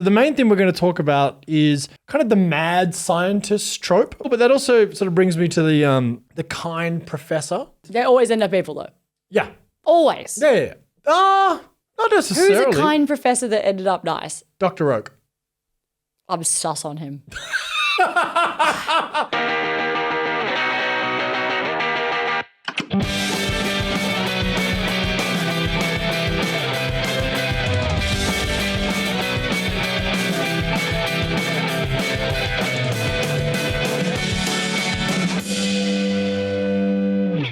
The main thing we're going to talk about is kind of the mad scientist trope, but that also sort of brings me to the kind professor. They always end up evil though. Yeah. Always. Yeah. Not necessarily. Who's a kind professor that ended up nice? Dr. Oak. I'm sus on him.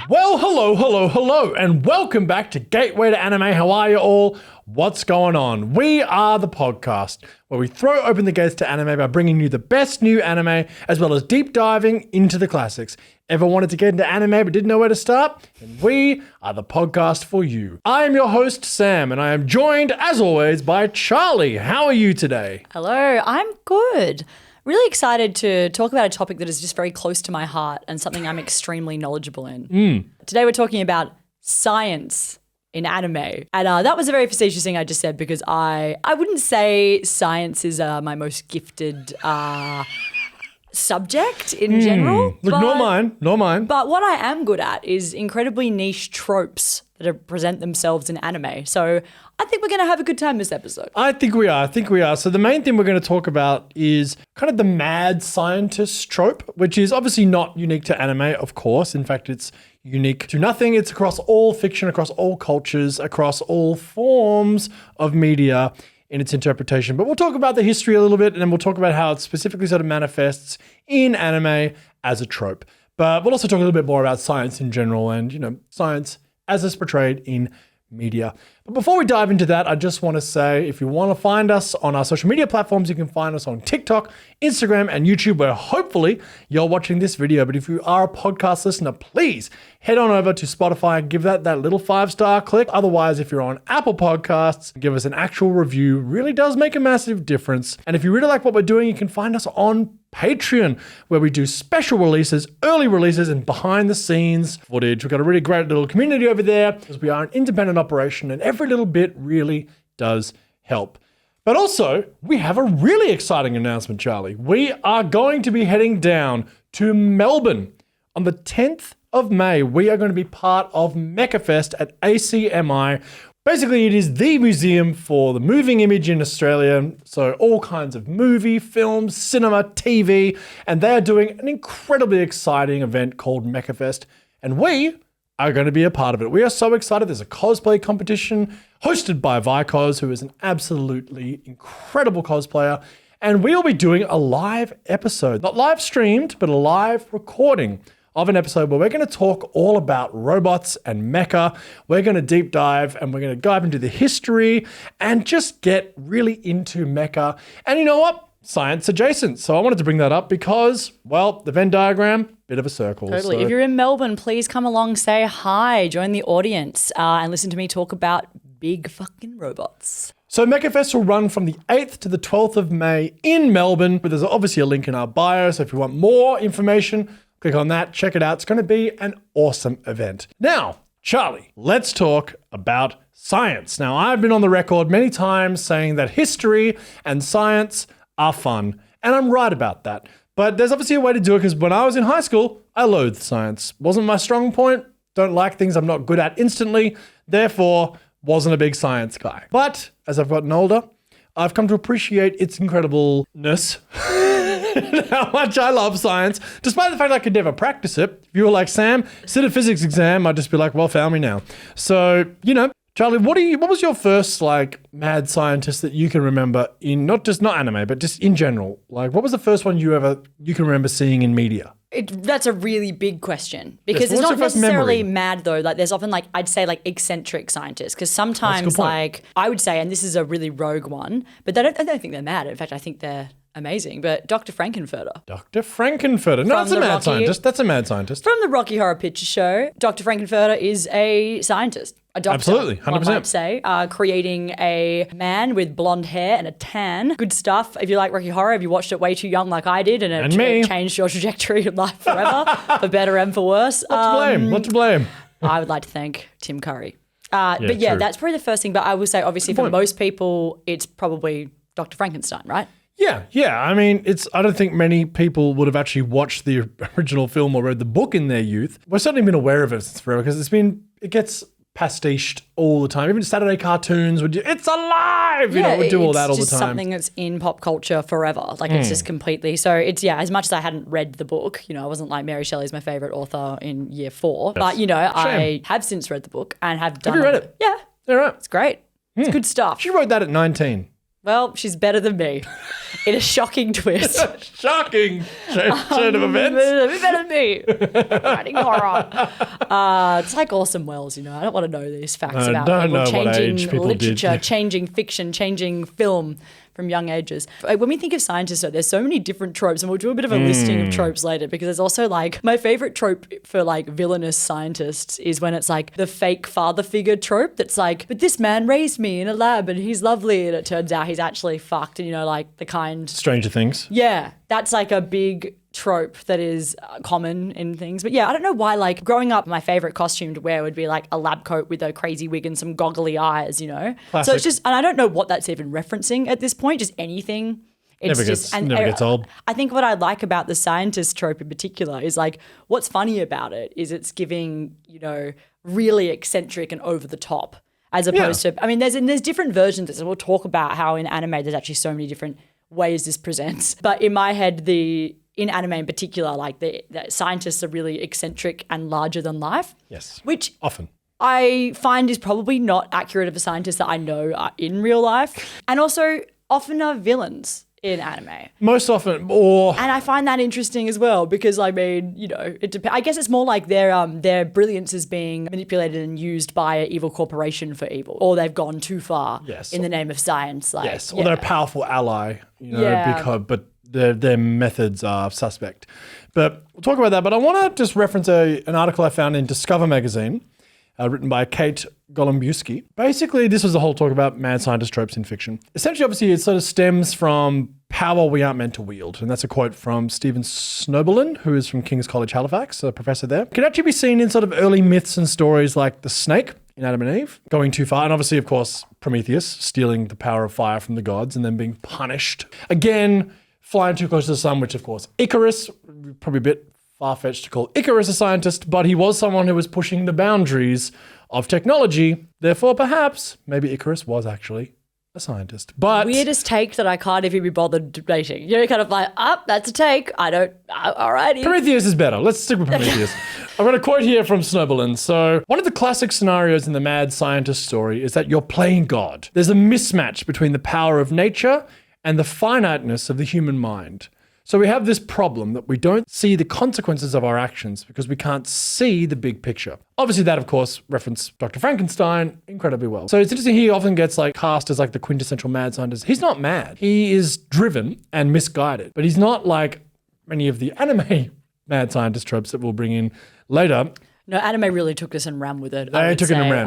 Well, hello, and welcome back to Gateway to Anime. How are you all? What's going on? We are the podcast where we throw open the gates to anime by bringing you the best new anime, as well as deep diving into the classics. Ever wanted to get into anime but didn't know where to start? Then we are the podcast for you. I am your host, Sam, and I am joined, as always, by Charlie. How are you today? Hello, I'm good. Really excited to talk about a topic that is just very close to my heart and something I'm extremely knowledgeable in. Today we're talking about science in anime. And that was a very facetious thing I just said because I wouldn't say science is my most gifted subject in general. Look, nor mine. But what I am good at is incredibly niche tropes that present themselves in anime. So I think we're going to have a good time this episode. I think we are. So the main thing we're going to talk about is kind of the mad scientist trope, which is obviously not unique to anime, of course. In fact, it's unique to nothing. It's across all fiction, across all cultures, across all forms of media in its interpretation. But we'll talk about the history a little bit, and then we'll talk about how it specifically sort of manifests in anime as a trope. But we'll also talk a little bit more about science in general and, science as it's portrayed in media. But before we dive into that, I just want to say, if you want to find us on our social media platforms, you can find us on TikTok, Instagram, and YouTube, where hopefully you're watching this video. But if you are a podcast listener, please head on over to Spotify and give that little 5-star click. Otherwise, if you're on Apple Podcasts, give us an actual review. Really does make a massive difference. And if you really like what we're doing, you can find us on Patreon, where we do special releases, early releases, and behind the scenes footage. We've got a really great little community over there because we are an independent operation and every little bit really does help. But also, we have a really exciting announcement, Charlie. We are going to be heading down to Melbourne on the 10th of May. We are going to be part of MechaFest at ACMI. Basically, it is the museum for the moving image in Australia. So all kinds of movie, films, cinema, TV, and they are doing an incredibly exciting event called MechaFest. And we are going to be a part of it. We are so excited. There's a cosplay competition hosted by Vicos, who is an absolutely incredible cosplayer. And we'll be doing a live episode, not live streamed, but a live recording of an episode where we're going to talk all about robots and mecha. We're going to deep dive and we're going to dive into the history and just get really into mecha. And you know what? Science adjacent. So I wanted to bring that up because, well, the Venn diagram, bit of a circle. Totally. So if you're in Melbourne, please come along, say hi, join the audience, and listen to me talk about big fucking robots. So MechaFest will run from the 8th to the 12th of May in Melbourne. But there's obviously a link in our bio. So if you want more information, click on that, check it out. It's going to be an awesome event. Now, Charlie, let's talk about science. Now, I've been on the record many times saying that history and science are fun, and I'm right about that. But there's obviously a way to do it because when I was in high school, I loathed science. Wasn't my strong point. Don't like things I'm not good at instantly. Therefore, wasn't a big science guy. But as I've gotten older, I've come to appreciate its incredibleness. How much I love science, despite the fact I could never practice it. If you were like, Sam, sit a physics exam, I'd just be like, well, found me now. So, Charlie, what was your first mad scientist that you can remember in not anime, but just in general? Like, what was the first one you can remember seeing in media? That's a really big question because it's not necessarily mad though. Like there's often I'd say eccentric scientists because sometimes I would say, and this is a really rogue one, but I don't think they're mad. In fact, I think they're amazing. But Dr. Frankenfurter. Dr. Frankenfurter. No, that's a mad scientist. That's a mad scientist. From the Rocky Horror Picture Show, Dr. Frankenfurter is a scientist. A doctor, absolutely, 100%. One might say, creating a man with blonde hair and a tan. Good stuff. If you like Rocky Horror, if you watched it way too young like I did and it changed your trajectory of life forever, for better and for worse. Not to blame. I would like to thank Tim Curry. But yeah, true. that's probably the first thing. But I would say, obviously, for most people, it's probably Dr. Frankenstein, right? Yeah. I mean, I don't think many people would have actually watched the original film or read the book in their youth. We've certainly been aware of it since forever because it gets pastiched all the time. Even Saturday cartoons would do, it's alive! Would do all that all the time. It's just something that's in pop culture forever. Like it's just completely, so it's, as much as I hadn't read the book, I wasn't like Mary Shelley's my favorite author in year 4, but I have since read the book and have done. Have you read it? Yeah. Yeah, right. It's great. It's good stuff. She wrote that at 19. Well, she's better than me in a shocking twist. Shocking turn of events. A bit better than me. Writing horror. It's like Orson Welles, I don't want to know these facts about people changing literature, changing fiction, changing film from young ages. When we think of scientists, though, there's so many different tropes, and we'll do a bit of a listing of tropes later because there's also like my favorite trope for like villainous scientists is when it's like the fake father figure trope that's like, but this man raised me in a lab and he's lovely, and it turns out he's actually fucked, and like the kind. Stranger Things. Yeah, that's like a big trope that is common in things. But I don't know why, like growing up, my favorite costume to wear would be like a lab coat with a crazy wig and some goggly eyes, Classic. So it's just, and I don't know what that's even referencing at this point, just anything. It's never gets old. I think what I like about the scientist trope in particular is like, what's funny about it is it's giving, really eccentric and over the top as opposed to, I mean, there's different versions of this, and we'll talk about how in anime there's actually so many different ways this presents. But in my head, in anime in particular, like the scientists are really eccentric and larger than life. Yes. Which often I find is probably not accurate of a scientist that I know are in real life. And also often are villains in anime. Most often, and I find that interesting as well because I mean, I guess it's more like their brilliance is being manipulated and used by an evil corporation for evil, or they've gone too far in the name of science. Like, or they're a powerful ally, but their methods are suspect. But we'll talk about that. But I want to just reference an article I found in Discover magazine, written by Kate Golombuski. Basically, this was the whole talk about mad scientist tropes in fiction. Essentially, obviously, it sort of stems from power we aren't meant to wield. And that's a quote from Stephen Snoberlin, who is from King's College Halifax, a professor there. It can actually be seen in sort of early myths and stories like the snake in Adam and Eve, going too far. And obviously, of course, Prometheus stealing the power of fire from the gods and then being punished. Again, flying too close to the sun, which, of course, Icarus, probably a bit far-fetched to call Icarus a scientist, but he was someone who was pushing the boundaries of technology. Therefore, perhaps, maybe Icarus was actually a scientist. But weirdest take that I can't even be bothered debating. You're kind of like, that's a take. Alrighty. Prometheus is better. Let's stick with Prometheus. I've got a quote here from Snoberlin. So, one of the classic scenarios in the mad scientist story is that you're playing God. There's a mismatch between the power of nature and the finiteness of the human mind. So we have this problem that we don't see the consequences of our actions because we can't see the big picture. Obviously that, of course, referenced Dr. Frankenstein incredibly well. So it's interesting, he often gets like cast as like the quintessential mad scientist. He's not mad. He is driven and misguided, but he's not like many of the anime mad scientist tropes that we'll bring in later. No, anime really took this and ran with it. They took it and ran.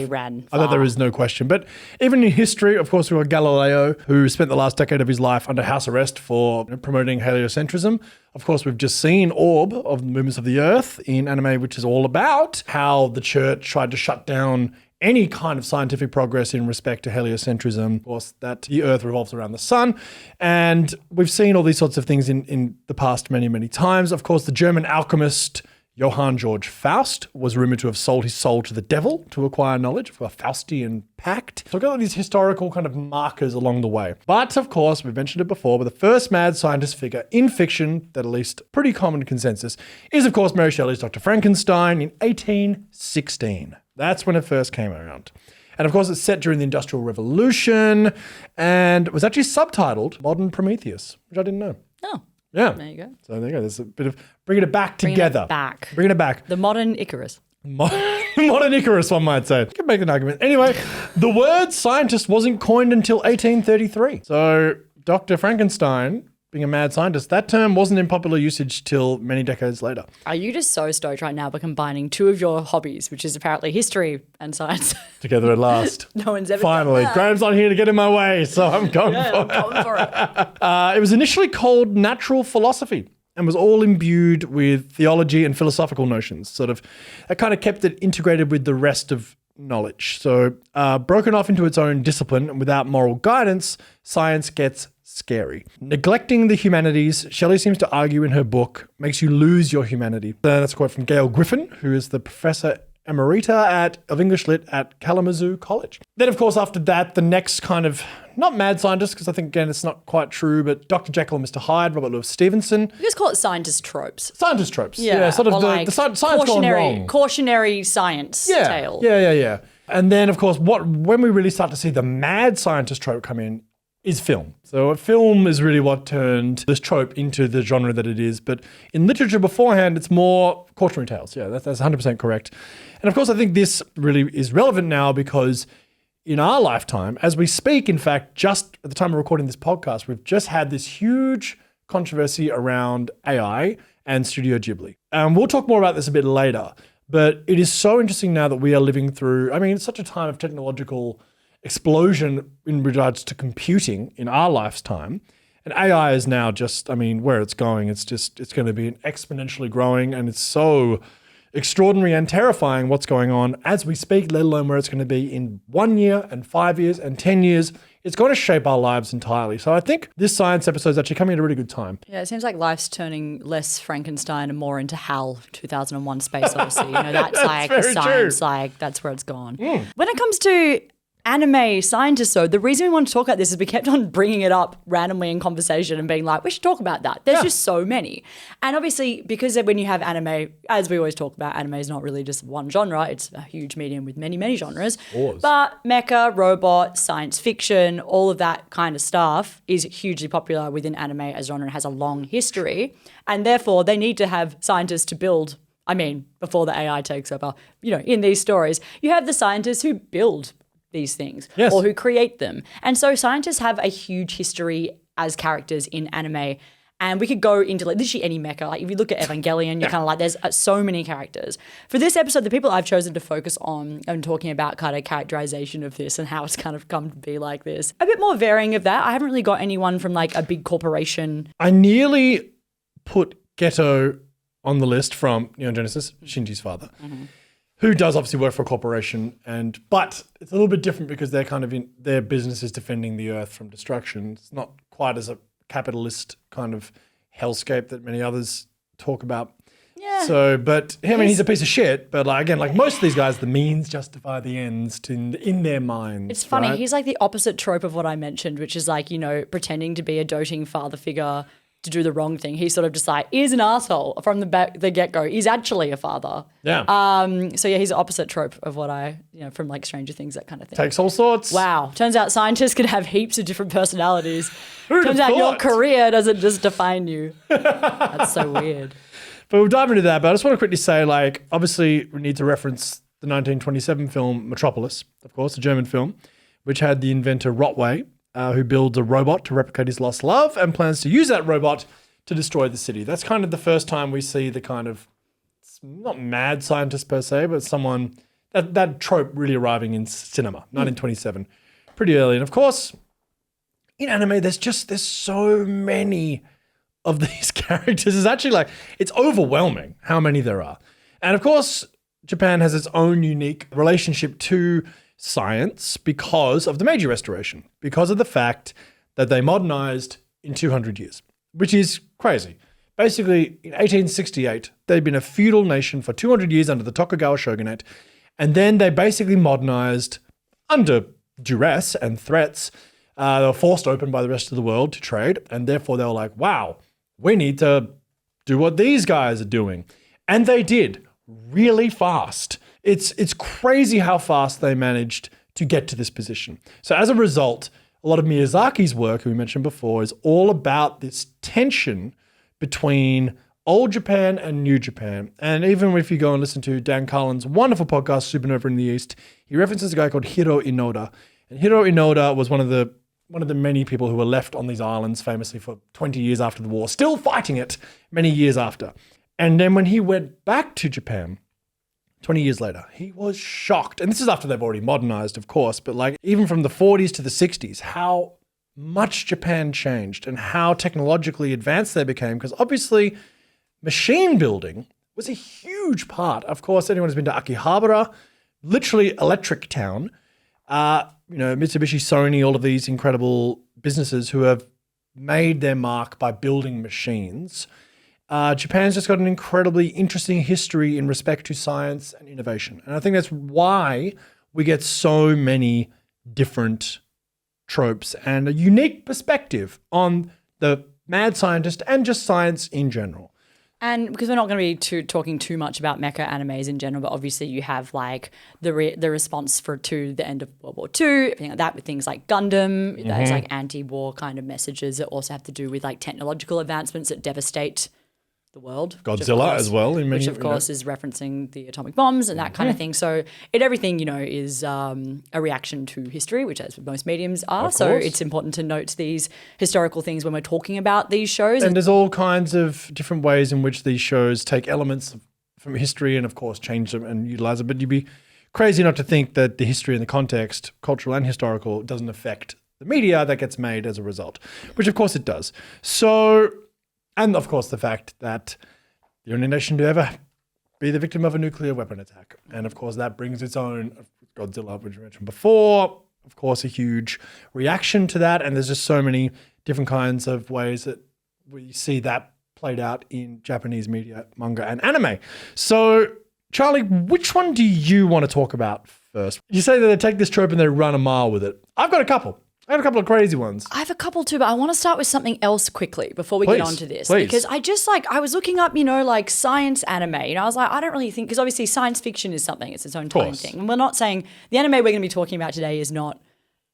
Ran I thought there is no question. But even in history, of course, we've got Galileo, who spent the last decade of his life under house arrest for promoting heliocentrism. Of course, we've just seen Orb of the Movements of the Earth in anime, which is all about how the church tried to shut down any kind of scientific progress in respect to heliocentrism. Of course, that the Earth revolves around the sun. And we've seen all these sorts of things in the past many, many times. Of course, the German alchemist Johann Georg Faust was rumored to have sold his soul to the devil to acquire knowledge for a Faustian pact. So we've got all these historical kind of markers along the way. But of course, we've mentioned it before, but the first mad scientist figure in fiction that at least pretty common consensus is, of course, Mary Shelley's Dr. Frankenstein in 1816. That's when it first came around. And of course, it's set during the Industrial Revolution and was actually subtitled Modern Prometheus, which I didn't know. Oh. Yeah. There you go. So there you go. There's a bit of bringing it back together. Bringing it back. The modern Icarus. Modern Icarus, one might say. You can make an argument. Anyway, the word scientist wasn't coined until 1833. So Dr. Frankenstein, being a mad scientist, that term wasn't in popular usage till many decades later. Are you just so stoked right now by combining two of your hobbies, which is apparently history and science? Together at last. No one's ever Finally. done that. Graham's not here to get in my way, so I'm going for it. It was initially called natural philosophy and was all imbued with theology and philosophical notions. Sort of, that kind of kept it integrated with the rest of knowledge. So broken off into its own discipline and without moral guidance, science gets scary. Neglecting the humanities, Shelley seems to argue in her book, makes you lose your humanity. That's a quote from Gail Griffin, who is the professor emerita of English Lit at Kalamazoo College. Then, of course, after that, the next kind of, not mad scientist, because I think, again, it's not quite true, but Dr. Jekyll and Mr. Hyde, Robert Louis Stevenson. You just call it scientist tropes. Scientist tropes. Yeah, sort of the science gone wrong. Cautionary science tale. Yeah. And then, of course, when we really start to see the mad scientist trope come in is film. So film is really what turned this trope into the genre that it is. But in literature beforehand, it's more cautionary tales. Yeah, that's 100% correct. And of course, I think this really is relevant now because in our lifetime, as we speak, in fact, just at the time of recording this podcast, we've just had this huge controversy around AI and Studio Ghibli. We'll talk more about this a bit later. But it is so interesting now that we are living through, it's such a time of technological explosion in regards to computing in our lifetime. And AI is now just, where it's going, it's going to be exponentially growing, and it's so extraordinary and terrifying what's going on as we speak, let alone where it's going to be in 1 year and 5 years and 10 years. It's going to shape our lives entirely. So I think this science episode is actually coming at a really good time. Yeah, it seems like life's turning less Frankenstein and more into HAL 2001 Space Odyssey. That's like the science, true. That's where it's gone. When it comes to anime scientists, though, the reason we want to talk about this is we kept on bringing it up randomly in conversation and being like, we should talk about that. There's just so many. And obviously, because when you have anime, as we always talk about, anime is not really just one genre. It's a huge medium with many, many genres. But mecha, robot, science fiction, all of that kind of stuff is hugely popular within anime as genre and has a long history. And therefore, they need to have scientists to build, before the AI takes over, in these stories, you have the scientists who build these things or who create them. And so scientists have a huge history as characters in anime. And we could go into literally any mecha. If you look at Evangelion, you're kind of there's so many characters. For this episode, the people I've chosen to focus on and talking about kind of characterization of this and how it's kind of come to be like this. A bit more varying of that. I haven't really got anyone from a big corporation. I nearly put Geto on the list from Neon Genesis, Shinji's father. Who does obviously work for a corporation, but it's a little bit different because they're kind of their business is defending the earth from destruction. It's not quite as a capitalist kind of hellscape that many others talk about. Yeah. So, but he's a piece of shit. But again, most of these guys, the means justify the ends in their minds. It's funny. Right? He's the opposite trope of what I mentioned, which is pretending to be a doting father figure to do the wrong thing. He's sort of just is an asshole from the get-go. He's actually a father. Yeah. He's the opposite trope of what I, from Stranger Things, that kind of thing. Takes all sorts. Wow. Turns out scientists can have heaps of different personalities. Turns out your career doesn't just define you. That's so weird. But we'll dive into that. But I just want to quickly say, obviously we need to reference the 1927 film Metropolis, of course, a German film, which had the inventor Rotway, who builds a robot to replicate his lost love and plans to use that robot to destroy the city. That's kind of the first time we see the kind of, not mad scientist per se, but someone, that trope really arriving in cinema, 1927. Pretty early. And of course, in anime, there's so many of these characters. It's actually it's overwhelming how many there are. And of course, Japan has its own unique relationship to science because of the Meiji Restoration, because of the fact that they modernized in 200 years, which is crazy. Basically, in 1868, they'd been a feudal nation for 200 years under the Tokugawa shogunate, and then they basically modernized under duress and threats. They were forced open by the rest of the world to trade, and therefore they were like, wow, we need to do what these guys are doing. And they did really fast. It's crazy how fast they managed to get to this position. So as a result, a lot of Miyazaki's work, who we mentioned before, is all about this tension between old Japan and new Japan. And even if you go and listen to Dan Carlin's wonderful podcast, Supernova in the East, he references a guy called Hiro Inoda. And Hiro Inoda was one of the many people who were left on these islands famously for 20 years after the war, still fighting it many years after. And then when he went back to Japan, 20 years later, he was shocked. And this is after they've already modernized, of course, but even from the 40s to the 60s, how much Japan changed and how technologically advanced they became. Because obviously, machine building was a huge part. Of course, anyone who's been to Akihabara literally electric town. Mitsubishi, Sony, all of these incredible businesses who have made their mark by building machines. Japan's just got an incredibly interesting history in respect to science and innovation. And I think that's why we get so many different tropes and a unique perspective on the mad scientist and just science in general. And because we're not going to be talking too much about mecha animes in general, but obviously you have like the response to the end of World War II, everything like that, with things like Gundam, that's like anti-war kind of messages that also have to do with like technological advancements that devastate the world. Godzilla as well. Which of course is referencing the atomic bombs and that kind of thing. So everything, is a reaction to history, which as most mediums are. So it's important to note these historical things when we're talking about these shows. And there's all kinds of different ways in which these shows take elements from history and of course change them and utilize it. But you'd be crazy not to think that the history and the context, cultural and historical, doesn't affect the media that gets made as a result, which of course it does. So... And, of course, the fact that the only nation to ever be the victim of a nuclear weapon attack. And, of course, that brings its own Godzilla, which we mentioned before, of course, a huge reaction to that. And there's just so many different kinds of ways that we see that played out in Japanese media, manga, and anime. So, Charlie, which one do you want to talk about first? You say that they take this trope and they run a mile with it. I've got a couple. I have a couple of crazy ones. I have a couple too, but I want to start with something else quickly before we get on to this. Please. Because I was looking up, like science anime. I was like, I don't really think, because obviously science fiction is something, it's its own tiny thing. And we're not saying, the anime we're going to be talking about today is not,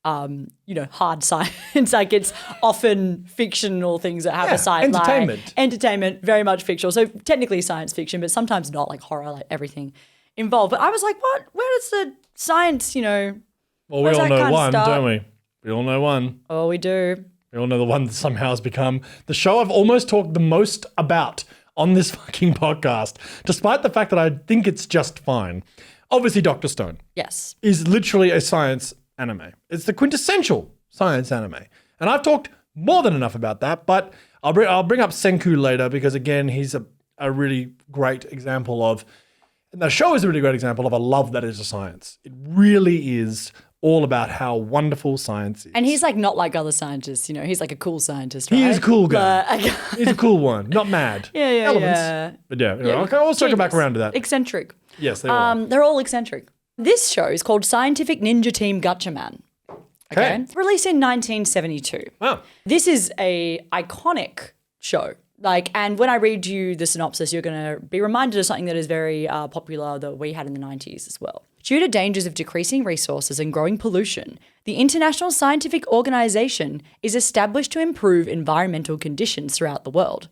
hard science. Like it's often fictional things that have a side entertainment. Entertainment, very much fictional. So technically science fiction, but sometimes not, like horror, like everything involved. But I was like, what? Where does the science, Well, we all know one, don't we? We all know one. Oh, we do. We all know the one that somehow has become the show I've almost talked the most about on this fucking podcast, despite the fact that I think it's just fine. Obviously, Dr. Stone. Yes. Is literally a science anime. It's the quintessential science anime. And I've talked more than enough about that, but I'll bring up Senku later because, again, he's a really great example of, and the show is a really great example of a love that is a science. It really is all about how wonderful science is. And he's like not like other scientists, he's like a cool scientist, right? He is a cool guy. He's a cool one, not mad. Yeah. But yeah, I'll circle back around to that. Eccentric. Yes, they are. They're all eccentric. This show is called Scientific Ninja Team Gatchaman. Okay. Released in 1972. Wow. This is a iconic show. And when I read you the synopsis, you're going to be reminded of something that is very popular that we had in the 90s as well. Due to dangers of decreasing resources and growing pollution, the International Scientific Organization is established to improve environmental conditions throughout the world.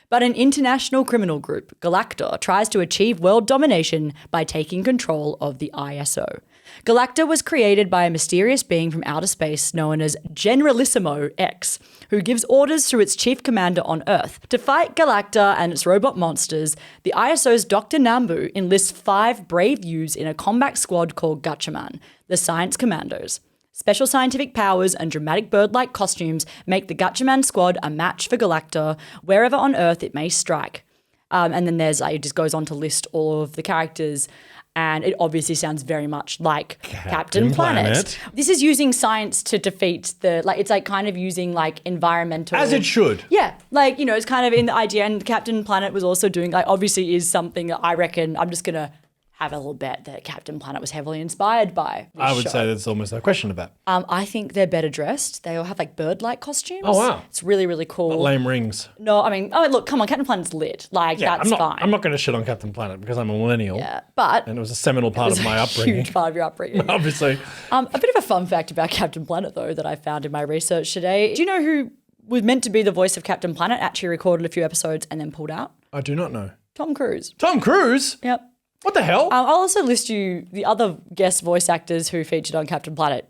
But an international criminal group, Galactor, tries to achieve world domination by taking control of the ISO. Galactor was created by a mysterious being from outer space known as Generalissimo X, who gives orders through its chief commander on Earth. To fight Galactor and its robot monsters, the ISO's Dr. Nambu enlists 5 brave youths in a combat squad called Gatchaman, the Science Commandos. Special scientific powers and dramatic bird-like costumes make the Gatchaman squad a match for Galactor wherever on Earth it may strike. And then it just goes on to list all of the characters, and it obviously sounds very much like Captain Planet. This is using science to defeat it's like kind of using like environmental... As it should. Yeah, it's kind of in the idea, and Captain Planet was also doing, obviously is something that I reckon, I'm just going to have a little bet that Captain Planet was heavily inspired by this I would show. say there's almost no question about. I think they're better dressed. They all have bird-like costumes. Oh, wow. It's really, really cool. Not lame rings. No, look, come on, Captain Planet's lit. That's fine. I'm not going to shit on Captain Planet because I'm a millennial. Yeah, but... And it was a seminal part of my upbringing. Huge part of your upbringing. Obviously. A bit of a fun fact about Captain Planet, though, that I found in my research today. Do you know who was meant to be the voice of Captain Planet, actually recorded a few episodes and then pulled out? I do not know. Tom Cruise. Tom Cruise? Yep. What the hell? I'll also list you the other guest voice actors who featured on Captain Planet.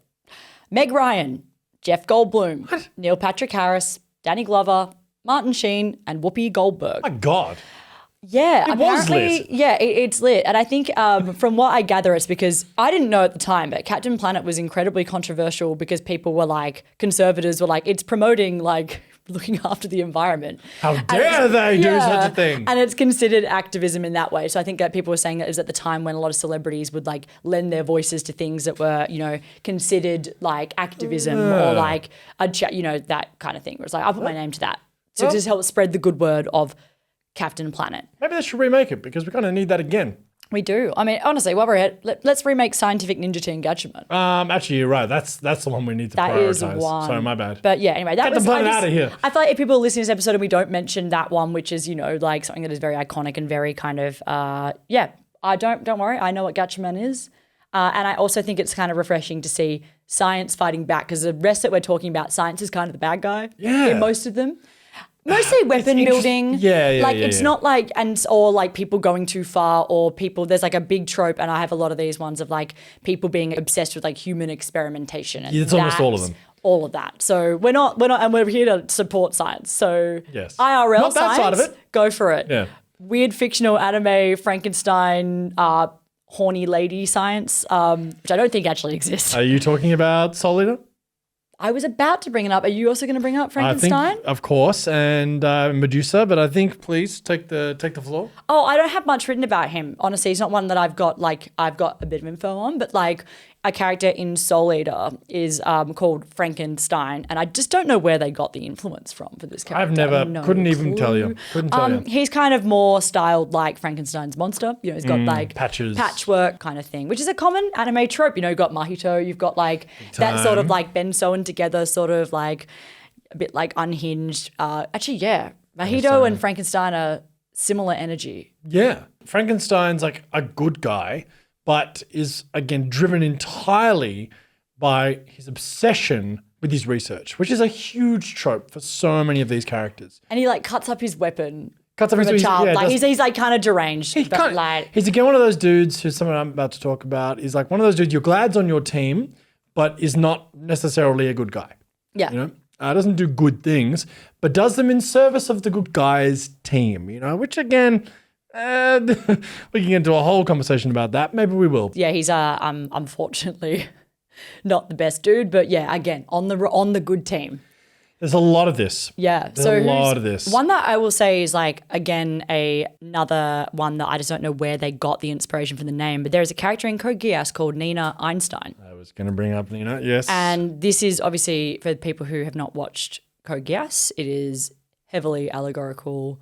Meg Ryan, Jeff Goldblum, Neil Patrick Harris, Danny Glover, Martin Sheen, and Whoopi Goldberg. My God. Yeah, it was lit. Yeah, it's lit. And I think from what I gather, it's because I didn't know at the time, but Captain Planet was incredibly controversial because people were conservatives were it's promoting looking after the environment. How dare they do such a thing? And it's considered activism in that way. So I think that people were saying that it was at the time when a lot of celebrities would like lend their voices to things that were, you know, considered like activism or like that kind of thing. Where it's like, I'll put my name to that. To just help spread the good word of Captain Planet. Maybe they should remake it because we kind of need that again. We do. I mean, honestly, while we're ahead, let's remake Scientific Ninja Teen Gatchaman. Actually, you're right. That's the one we need to prioritize. That is one. Sorry, my bad. But yeah, anyway, Get the planet out of here. I feel like if people listen to this episode and we don't mention that one, which is, you know, like something that is very iconic and very kind of, don't worry, I know what Gatchaman is. And I also think it's kind of refreshing to see science fighting back because the rest that we're talking about, science is kind of the bad guy in most of them. Mostly weapon building. It's not like, or like people going too far or people, there's like a big trope, and I have a lot of these ones of like people being obsessed with like human experimentation. And it's almost all of them. All of that. So we're not, and we're here to support science. So IRL not that science, side of it. Go for it. Yeah. Weird fictional anime, Frankenstein, horny lady science, which I don't think actually exists. Are you talking about Soul Eater? I was about to bring it up. Are you also going to bring up Frankenstein? I think, of course, and Medusa, but I think please take the floor. Oh, I don't have much written about him. Honestly, he's not one that I've got a bit of info on, but like a character in Soul Eater is called Frankenstein, and I just don't know where they got the influence from for this character. Couldn't even tell you. He's kind of more styled like Frankenstein's monster. You know, he's got like patches, patchwork kind of thing, which is a common anime trope. You know, you've got Mahito, you've got like that sort of like Ben sewn together, sort of like a bit like unhinged. Mahito and Frankenstein are similar energy. Yeah, Frankenstein's like a good guy, but is, again, driven entirely by his obsession with his research, which is a huge trope for so many of these characters. And he, like, cuts up his weapon from a child. He's like, kind of deranged. He's, again, one of those dudes who's someone I'm about to talk about, is, like, one of those dudes you're glad's on your team, but is not necessarily a good guy. Yeah. You know? Doesn't do good things, but does them in service of the good guy's team, you know, which, again... we can get into a whole conversation about that. Maybe we will. Yeah, he's unfortunately not the best dude, but yeah, again, on the good team. There's a lot of this. Yeah, There's a lot of this. One that I will say is like, again, another one that I just don't know where they got the inspiration for the name, but there is a character in Code Geass called Nina Einstein. I was going to bring up Nina, yes. And this is obviously, for people who have not watched Code Geass, it is heavily allegorical.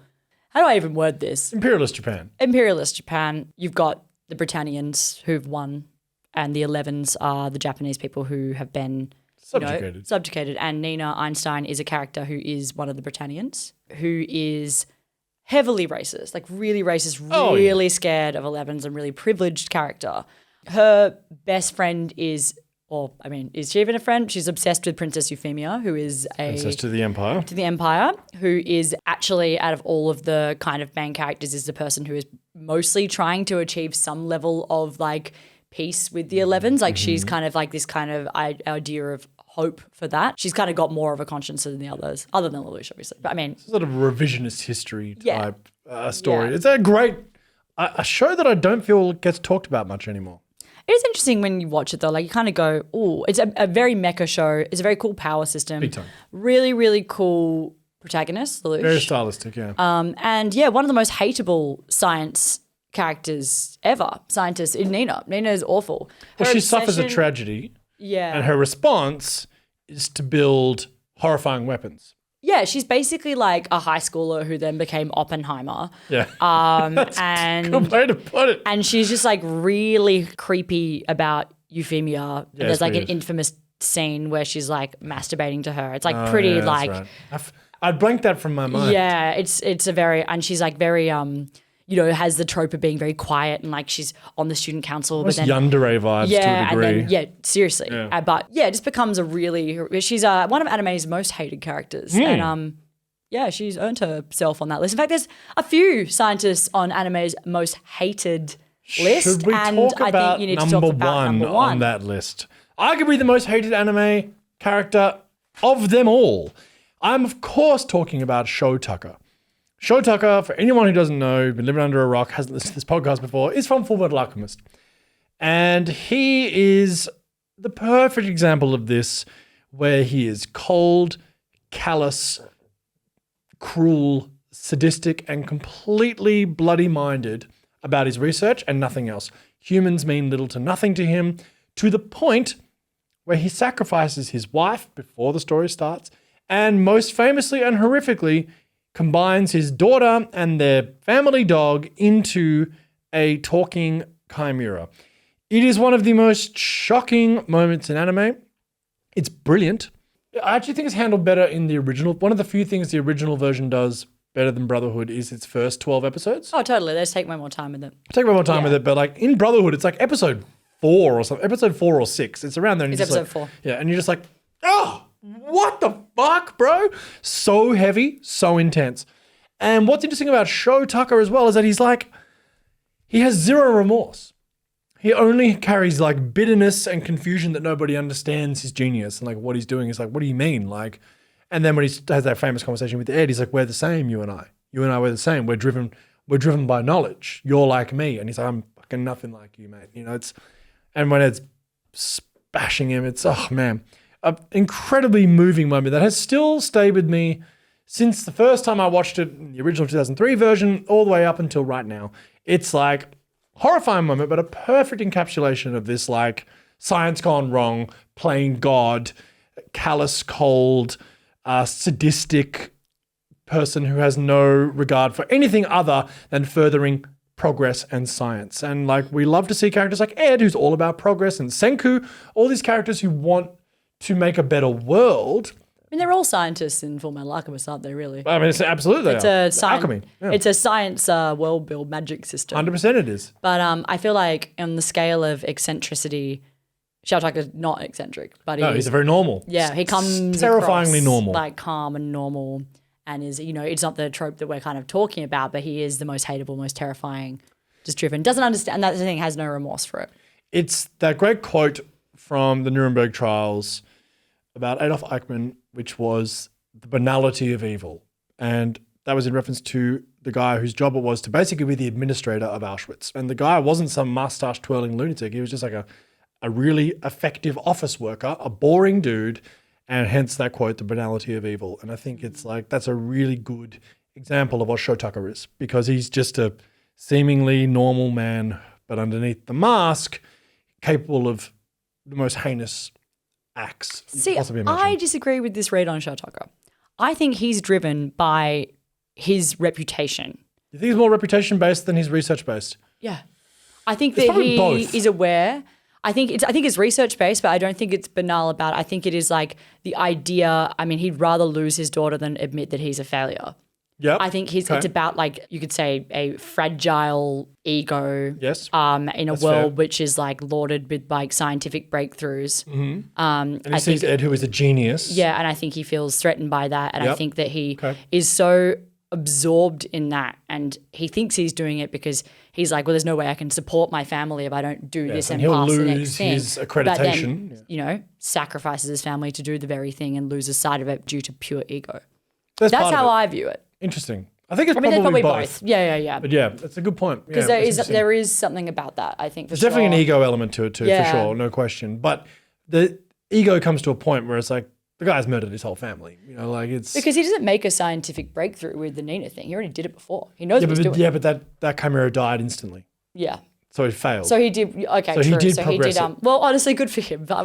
How do I even word this? Imperialist Japan. You've got the Britannians who've won, and the 11s are the Japanese people who have been subjugated. And Nina Einstein is a character who is one of the Britannians, who is heavily racist, like really racist, really scared of 11s, and really privileged character. Her best friend is she even a friend? She's obsessed with Princess Euphemia, who is Princess to the Empire. Who is actually, out of all of the kind of main characters, is the person who is mostly trying to achieve some level of like peace with the 11s. Like she's kind of like this kind of idea of hope for that. She's kind of got more of a conscience than the others, other than Lelouch, obviously. But I mean, it's sort of a revisionist history type story. Yeah. It's a great a show that I don't feel gets talked about much anymore. It is interesting when you watch it though. Like you kind of go, oh, it's a very mecha show. It's a very cool power system. Big time. Really, really cool protagonist, Lelouch. Very stylistic, yeah. And yeah, one of the most hateable science characters ever. Scientist in Nina. Nina is awful. Well, she suffers a tragedy. Yeah. And her response is to build horrifying weapons. Yeah, she's basically like a high schooler who then became Oppenheimer. Yeah. That's a good way to put it. And she's just like really creepy about Euphemia. And there's like an infamous scene where she's like masturbating to her. It's like pretty like... Right. I'd blanked that from my mind. Yeah, it's a very... And she's like very... has the trope of being very quiet and like she's on the student council. Almost yandere vibes to a degree. And then, seriously. Yeah. But yeah, it just becomes a really, she's one of anime's most hated characters. And she's earned herself on that list. In fact, there's a few scientists on anime's most hated list. Should we talk about you need to talk about number one on that list? Arguably the most hated anime character of them all. I'm of course talking about Sho Tucker. Sho Tucker, for anyone who doesn't know, been living under a rock, hasn't listened to this podcast before, is from Fullmetal Alchemist. And he is the perfect example of this, where he is cold, callous, cruel, sadistic, and completely bloody-minded about his research and nothing else. Humans mean little to nothing to him, to the point where he sacrifices his wife before the story starts, and most famously and horrifically combines his daughter and their family dog into a talking chimera. It is one of the most shocking moments in anime. It's brilliant. I actually think it's handled better in the original. One of the few things the original version does better than Brotherhood is its first 12 episodes. Oh, totally. They just take way more time with it. Take way more time with it, but like in Brotherhood, it's like episode 4 or something, episode 4 or 6. It's around there. And It's you're just episode like, 4. Yeah, and you're just like, oh, what the fuck, bro? So heavy, so intense. And what's interesting about Sho Tucker as well is that he has zero remorse. He only carries like bitterness and confusion that nobody understands his genius and like what he's doing. Is like, what do you mean? Like, and then when he has that famous conversation with Ed, he's like, we're the same, you and I. You and I, we're the same. We're driven by knowledge. You're like me. And he's like, I'm fucking nothing like you, mate. You know, and when Ed's bashing him, it's, oh man, an incredibly moving moment that has still stayed with me since the first time I watched it, in the original 2003 version, all the way up until right now. It's like horrifying moment, but a perfect encapsulation of this like science gone wrong, playing God, callous, cold, sadistic person who has no regard for anything other than furthering progress and science. And like we love to see characters like Ed, who's all about progress, and Senku, all these characters who want to make a better world. I mean, they're all scientists in Fullmetal Alchemist, aren't they, really? I mean, it's absolutely It's a science. alchemy. Yeah. It's a science world build magic system. 100% it is. But I feel like on the scale of eccentricity, Shoutaka's not eccentric, but He's a very normal. yeah, he comes terrifyingly across normal. like calm and normal, and is, you know, it's not the trope that we're kind of talking about, but he is the most hateable, most terrifying, just driven, doesn't understand. That's the thing, has no remorse for it. It's that great quote from the Nuremberg trials about Adolf Eichmann, which was the banality of evil. And that was in reference to the guy whose job it was to basically be the administrator of Auschwitz. And the guy wasn't some mustache twirling lunatic. He was just like a really effective office worker, a boring dude, and hence that quote, the banality of evil. And I think it's like, that's a really good example of what Sho Tucker is, because he's just a seemingly normal man, but underneath the mask, capable of the most heinous acts you See, could possibly imagine. I disagree with this read on Shoutaka. I think he's driven by his reputation. You think he's more reputation-based than he's research-based? Yeah. I think It's that probably he both. is aware. I think it's research-based, but I don't think it's banal about it. I think it is like the idea, I mean, he'd rather lose his daughter than admit that he's a failure. Yeah. I think it's about, like, you could say a fragile ego. Yes. In a That's world fair. which is like lauded with like scientific breakthroughs. Mm-hmm. And he sees Ed, who is a genius. Yeah, and I think he feels threatened by that. And I Yep. think that he is so absorbed in that, and he thinks he's doing it because he's like, well, there's no way I can support my family if I don't do this and he'll pass the lose next thing. his But accreditation. then, you know, sacrifices his family to do the very thing and loses sight of it due to pure ego. That's That's part of how it. I view it. Interesting. I think it's I mean, probably, there's probably both. Yeah. But yeah, that's a good point. Because there is something about that, I think, for There's sure. definitely an ego element to it too, Yeah. for sure, no question. But the ego comes to a point where it's like, the guy's murdered his whole family. You know, like it's... Because he doesn't make a scientific breakthrough with the Nina thing. He already did it before. He knows what he's doing. Yeah, but that chimera died instantly. Yeah. So he failed. So he did, okay, So he true. did So he did, progress it. well, honestly, good for him. But I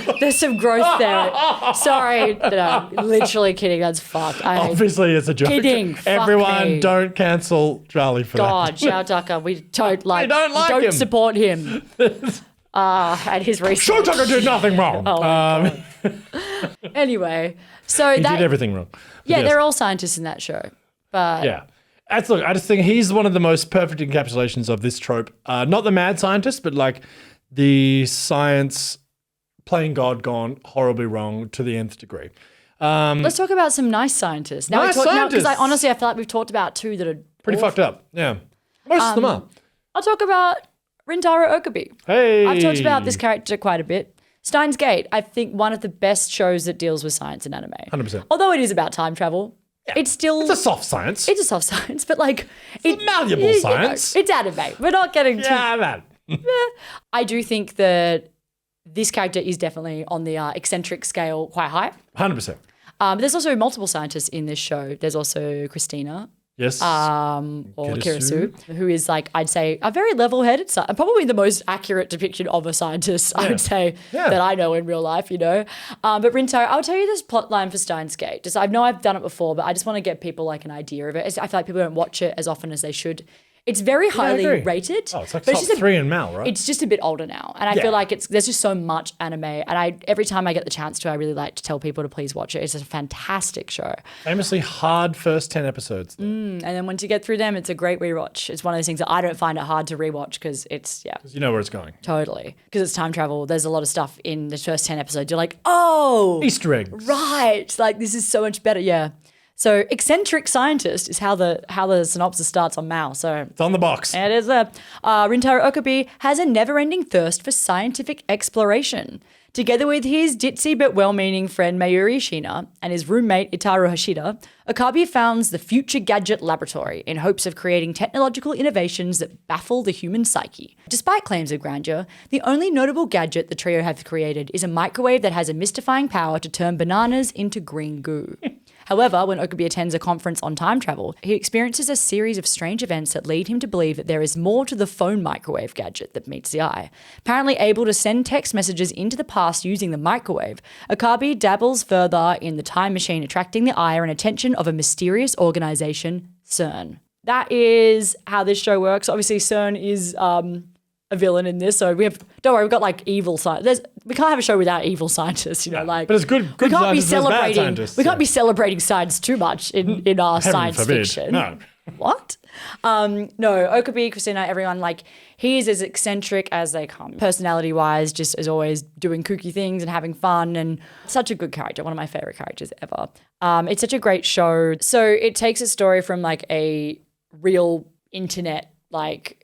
mean, there's some growth there. Sorry, no, literally kidding. That's fucked. Obviously, it's a joke. Kidding. Fuck Everyone, me. don't cancel Charlie for God, that. Shao Tucker, we don't like, don't him. support him. And his research. Sho Tucker did nothing wrong. Oh, my Anyway, so he did everything wrong. But Yeah, yes. they're all scientists in that show. But Yeah. I just think he's one of the most perfect encapsulations of this trope. Not the mad scientist, but like the science playing God gone horribly wrong to the nth degree. let's talk about some nice scientists. Now, Nice because scientists. honestly, I feel like we've talked about two that are Pretty awful. fucked up. Yeah. Most of them are. I'll talk about Rintaro Okabe. Hey. I've talked about this character quite a bit. Steins Gate, I think one of the best shows that deals with science in anime. 100%. Although it is about time travel, it's still... It's a soft science. It's a soft science, but like... It's a malleable science. It's anime. We're not getting too... Yeah, man. I do think that this character is definitely on the eccentric scale quite high. 100%. But there's also multiple scientists in this show. There's also Christina. Yes. Or Kirisu, who is like, I'd say, a very level-headed, probably the most accurate depiction of a scientist, I would say, that I know in real life, you know. But Rintaro, I'll tell you this plot line for Steins Gate. Just, I know I've done it before, but I just want to get people like an idea of it. I feel like people don't watch it as often as they should. It's very highly rated. Oh, it's like top 3 in Mal, right? It's just a bit older now. And I feel like there's just so much anime. And every time I get the chance to, I really like to tell people to please watch it. It's a fantastic show. Famously hard first 10 episodes. And then once you get through them, it's a great rewatch. It's one of those things that I don't find it hard to rewatch because it's, Because you know where it's going. Totally. Because it's time travel. There's a lot of stuff in the first 10 episodes. You're like, oh. Easter eggs. Right. Like, this is so much better. Yeah. So eccentric scientist is how the synopsis starts on Mal. So it's on the box. It is there. Rintaro Okabe has a never-ending thirst for scientific exploration. Together with his ditzy but well-meaning friend Mayuri Shina and his roommate Itaru Hashida, Okabe founds the Future Gadget Laboratory in hopes of creating technological innovations that baffle the human psyche. Despite claims of grandeur, the only notable gadget the trio have created is a microwave that has a mystifying power to turn bananas into green goo. However, when Okabe attends a conference on time travel, he experiences a series of strange events that lead him to believe that there is more to the phone microwave gadget that meets the eye. Apparently able to send text messages into the past using the microwave, Okabe dabbles further in the time machine, attracting the ire and attention of a mysterious organization, CERN. That is how this show works. Obviously, CERN is a villain in this, so we've got like evil scientists. We can't have a show without evil scientists, you know. Like, but it's good. We can't be celebrating. We can't be celebrating science too much in our science fiction. No. What? No, Okabe, Christina, everyone, like, he is as eccentric as they come. Personality-wise, just as always doing kooky things and having fun, and such a good character, one of my favorite characters ever. It's such a great show. So it takes a story from like a real internet, like,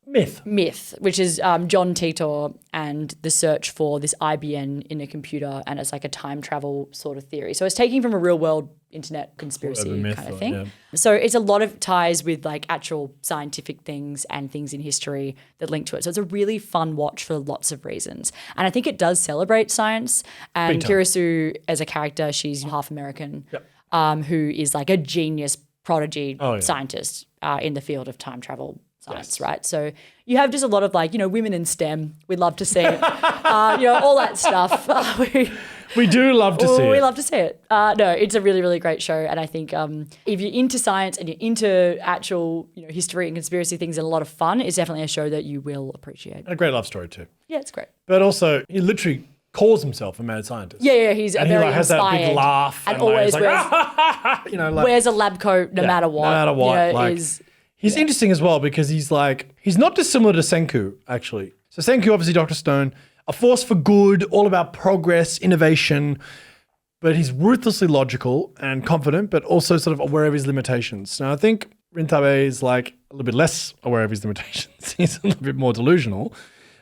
myth, which is John Titor and the search for this IBN in a computer, and it's like a time travel sort of theory. So it's taking from a real world internet conspiracy kind of thing. Yeah. So it's a lot of ties with like actual scientific things and things in history that link to it. So it's a really fun watch for lots of reasons. And I think it does celebrate science. And Kirisu as a character, she's half American, who is like a genius prodigy scientist in the field of time travel science, right? So you have just a lot of like, you know, women in STEM. We'd love to see it. You know, all that stuff. We do love to see it. We love to see it. No, it's a really, really great show. And I think if you're into science and you're into actual, you know, history and conspiracy things and a lot of fun, it's definitely a show that you will appreciate. A great love story too. Yeah, it's great. But also, he literally calls himself a mad scientist. Yeah, he's and very he has inspired. that big laugh. And always like, wears, you know, like, wears a lab coat no matter what. No matter what. You know, like, he's interesting as well because he's not dissimilar to Senku, actually. So Senku, obviously Dr. Stone, a force for good, all about progress, innovation, but he's ruthlessly logical and confident, but also sort of aware of his limitations. Now, I think Rintabe is like a little bit less aware of his limitations. He's a little bit more delusional,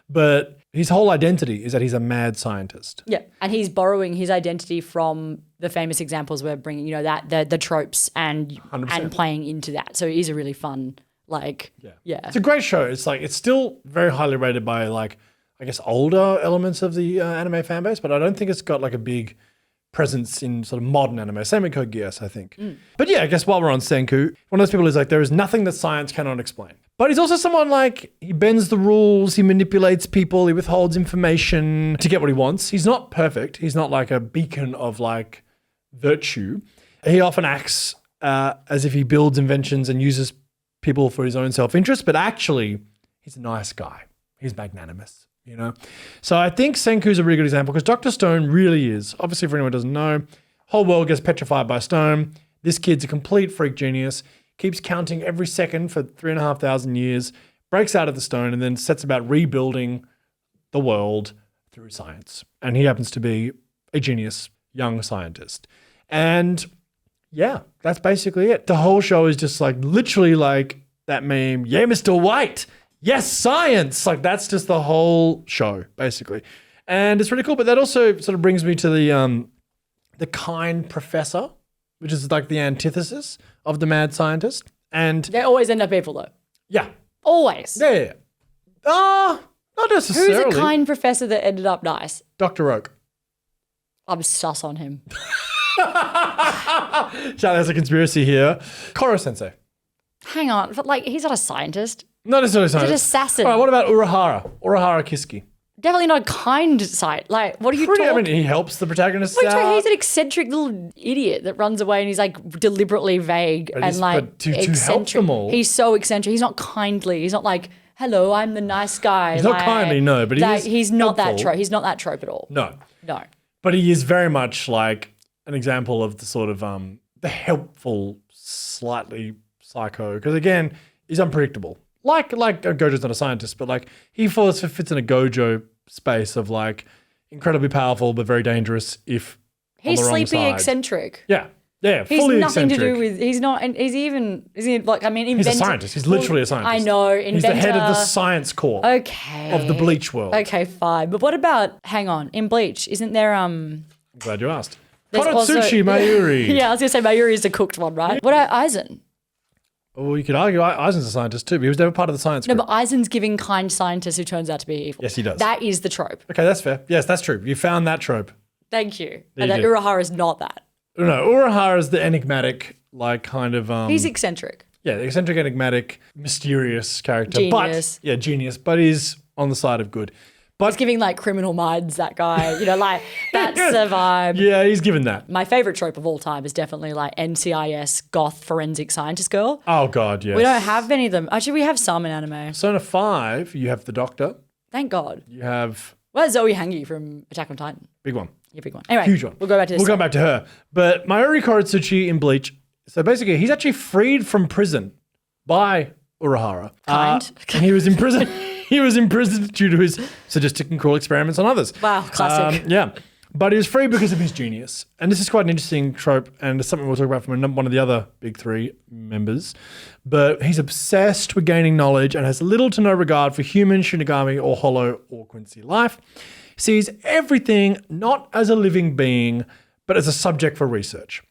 but his whole identity is that he's a mad scientist. Yeah, and he's borrowing his identity from the famous examples we're bringing, you know, that the tropes and 100%. playing into that. So it is a really fun, like, yeah. It's a great show. It's like, it's still very highly rated by like, I guess, older elements of the anime fan base, but I don't think it's got like a big presence in sort of modern anime. Same with Code Geass, I think. But yeah, I guess while we're on Senku, one of those people is like, there is nothing that science cannot explain. But he's also someone like, he bends the rules, he manipulates people, he withholds information to get what he wants. He's not perfect. He's not like a beacon of like virtue. He often acts as if he builds inventions and uses people for his own self-interest, but actually he's a nice guy. He's magnanimous, you know? So I think Senku's a really good example because Dr. Stone really is, obviously for anyone who doesn't know, whole world gets petrified by Stone. This kid's a complete freak genius. Keeps counting every second for 3,500 years, breaks out of the stone, and then sets about rebuilding the world through science. And he happens to be a genius young scientist. And yeah, that's basically it. The whole show is just like literally like that meme, yeah, Mr. White, yes, science. Like that's just the whole show, basically. And it's really cool. But that also sort of brings me to the kind professor, which is like the antithesis of the mad scientist. And they always end up evil though. Yeah. Always. Yeah. Not necessarily. Who's a kind professor that ended up nice? Dr. Oak. I'm sus on him. Charlie, there's a conspiracy here. Koro Sensei. Hang on, but like he's not a scientist. Not necessarily scientist. He's an assassin. All right, what about Urahara? Urahara Kiski. Definitely not a kind scientist. Like, what are you talking? I mean, he helps the protagonist What are you talking? out. He's an eccentric little idiot that runs away and he's like deliberately vague and like to help eccentric. them all. He's so eccentric. He's not kindly. He's not like, hello, I'm the nice guy. He's not kindly, no, but he's not that helpful. trope. He's not that trope at all. No. No. But he is very much like an example of the sort of the helpful, slightly psycho. Because again, he's unpredictable. Like Gojo's not a scientist, but like he fits in a Gojo space of like incredibly powerful but very dangerous if He's on the wrong sleepy side. eccentric. Yeah. Yeah, He's fully nothing eccentric. to do with. He's not. And is he like? I mean, He's a scientist. He's literally a scientist. I know. He's the head of the science corps Okay. of the Bleach world. Okay, fine. But what about? Hang on. In Bleach, isn't there? Glad you asked. There's also- Kurotsuchi Mayuri. Yeah, I was gonna say Mayuri is the cooked one, right? What about Aizen? Well, you could argue Aizen's a scientist too, but he was never part of the science No, group. but Aizen's giving kind scientist who turns out to be evil. Yes, he does. That is the trope. Okay, that's fair. Yes, that's true. You found that trope. Thank you. There And you that do. Urahara is not that. No, Urahara is the enigmatic, like kind of He's eccentric. yeah, the eccentric, enigmatic, mysterious character. Genius. But genius, but he's on the side of good. He's But giving like Criminal Minds, that guy. You know, like that's the vibe. yeah, he's given that. My favorite trope of all time is definitely like NCIS goth forensic scientist girl. Oh god, yes. We don't have many of them. Actually, we have some in anime. Persona 5, you have the Doctor. Thank God. You have Where's Zoe Hange from Attack on Titan? big one. Yeah, big one. Anyway, Huge one. We'll go back to this. We'll come back to her. But Mayuri Kurotsuchi in Bleach. So basically, he's actually freed from prison by Urahara. Kind. And he was in prison. He was imprisoned due to his sadistic and cruel experiments on others. Wow, classic. Yeah. But he was free because of his genius. And this is quite an interesting trope, and it's something we'll talk about from one of the other big three members. But he's obsessed with gaining knowledge and has little to no regard for human, Shinigami, or Hollow, or Quincy life. Sees everything not as a living being, but as a subject for research.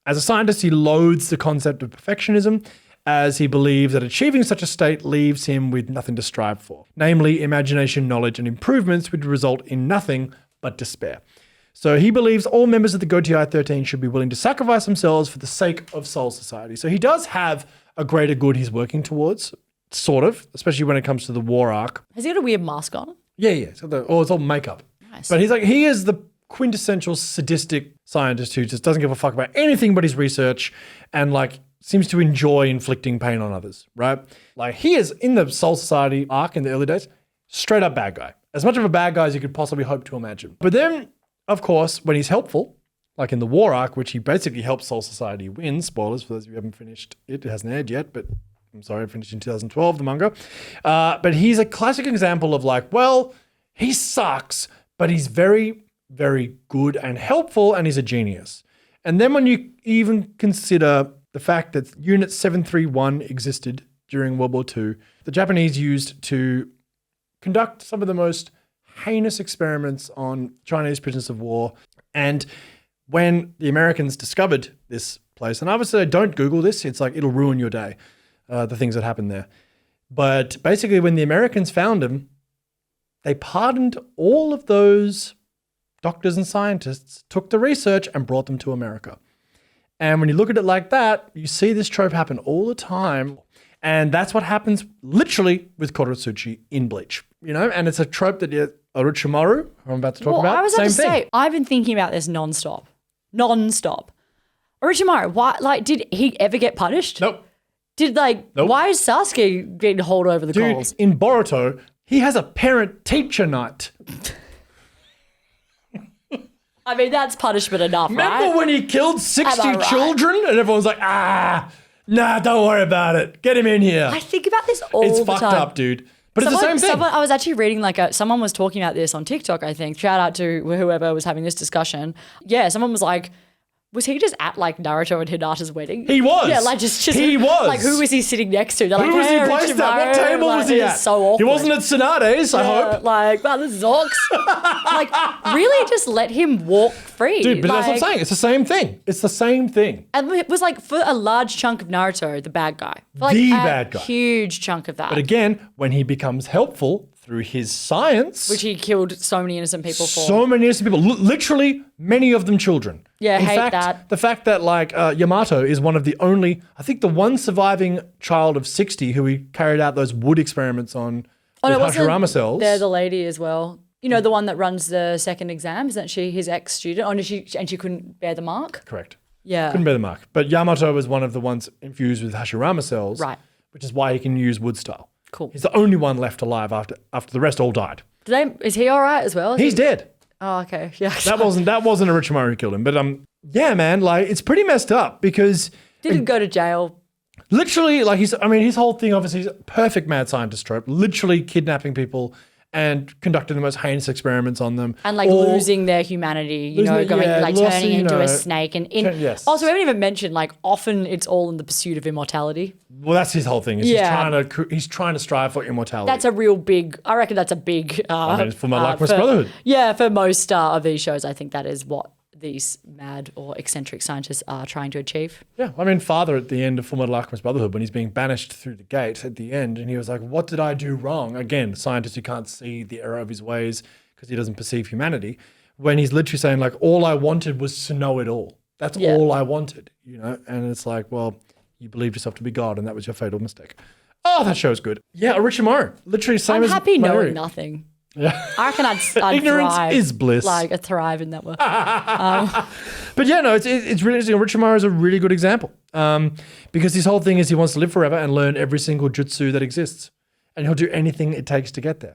As a scientist, he loathes the concept of perfectionism, as he believes that achieving such a state leaves him with nothing to strive for, namely imagination, knowledge, and improvements which result in nothing but despair. So he believes all members of the Gotai 13 should be willing to sacrifice themselves for the sake of Soul Society. So he does have a greater good he's working towards, sort of, especially when it comes to the war arc. Has he got a weird mask on? Yeah. It's all makeup. Nice. But he is the quintessential sadistic scientist who just doesn't give a fuck about anything but his research and like seems to enjoy inflicting pain on others, right? Like he is in the Soul Society arc in the early days, straight up bad guy. As much of a bad guy as you could possibly hope to imagine. But then, of course, when he's helpful, like in the war arc, which he basically helps Soul Society win, spoilers for those of you who haven't finished it hasn't aired yet, but I'm sorry, I finished in 2012, the manga. But he's a classic example of like, well, he sucks, but he's very, very good and helpful, and he's a genius. And then when you even consider the fact that Unit 731 existed during World War II, the Japanese used to conduct some of the most heinous experiments on Chinese prisoners of war. And when the Americans discovered this place, and I would say don't Google this, it's like it'll ruin your day, the things that happened there. But basically when the Americans found him, they pardoned all of those doctors and scientists, took the research and brought them to America. And when you look at it like that, you see this trope happen all the time. And that's what happens literally with Kurotsuchi in Bleach, and it's a trope that Orochimaru, who I'm about to talk about, I was same about to thing. say, I've been thinking about this nonstop. Orochimaru, why? Like, did he ever get punished? Nope. Nope. Why is Sasuke getting hauled over the Dude, coals? in Boruto, he has a parent-teacher night. I mean, that's punishment enough, Remember right? when he killed 60 Am I right? children? And everyone's like, nah, don't worry about it. Get him in here. I think about this all It's the fucked time. up, dude. But it's the same thing. I was actually reading someone was talking about this on TikTok, I think. Shout out to whoever was having this discussion. Yeah, someone was like, was he just at like Naruto and Hinata's wedding? He was. Yeah, like just He was. Like who was he sitting next to? They're like, Who was he "Hey, placed at? What Orochimaru." table Like, was he it at? is so awkward. He wasn't at Tsunade's, I hope. Like, wow, this sucks. Like, really just let him walk free. Dude, but that's what I'm saying. It's the same thing. It's the same thing. And it was like for a large chunk of Naruto, the bad guy. For like The a bad guy. huge chunk of that. But again, when he becomes helpful through his science. Which he killed so many innocent people for. So many innocent people, literally many of them children. Yeah, In hate fact, that. The fact that like Yamato is one of the only, I think the one surviving child of 60 who he carried out those wood experiments on with Hashirama cells. They're the lady as well. You know, the one that runs the second exam, isn't she his ex-student? And she couldn't bear the mark? Correct. Yeah. Couldn't bear the mark. But Yamato was one of the ones infused with Hashirama cells. Right. Which is why he can use wood style. Cool. He's the only one left alive after the rest all died. Is he all right as well? He's dead. Oh, okay. Yeah. That wasn't Orochimaru who killed him. But yeah, man, like it's pretty messed up because Didn't go to jail. literally, like his whole thing obviously is a perfect mad scientist trope, literally kidnapping people and conducting the most heinous experiments on them. And like losing their humanity, turning into a snake. And yes. Also, we haven't even mentioned, like, often it's all in the pursuit of immortality. Well, that's his whole thing. Is he's trying to strive for immortality. That's a real big, I reckon that's a big. For my Alchemist Brotherhood. Yeah, for most of these shows, I think that is what these mad or eccentric scientists are trying to achieve. Yeah, I mean, Father at the end of Fullmetal Alchemist Brotherhood, when he's being banished through the gate at the end, and he was like, what did I do wrong? Again, the scientist who can't see the error of his ways because he doesn't perceive humanity, when he's literally saying, like, all I wanted was to know it all. That's all I wanted, you know? And it's like, well, you believed yourself to be God, and that was your fatal mistake. Oh, that show's good. Yeah, Orochimaru. Literally same as I'm happy knowing Mayuri. nothing. Yeah. I reckon I'd Ignorance thrive, is bliss. Like, I thrive in that way. But yeah, no, it's really interesting. Orochimaru is a really good example because his whole thing is he wants to live forever and learn every single jutsu that exists. And he'll do anything it takes to get there.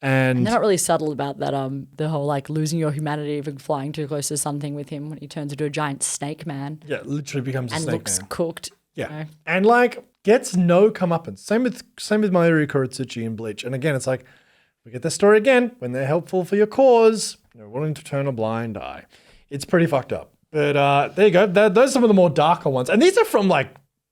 And they're not really subtle about that, the whole like losing your humanity, even flying too close to the sun thing with him when he turns into a giant snake man. Yeah, literally becomes a and snake looks man. cooked. Yeah. You know? And like gets no comeuppance. Same with Mayuri, Kurotsuchi, and Bleach. And again, it's like, we get this story again when they're helpful for your cause. They're willing to turn a blind eye. It's pretty fucked up. But there you go. Those are some of the more darker ones. And these are from like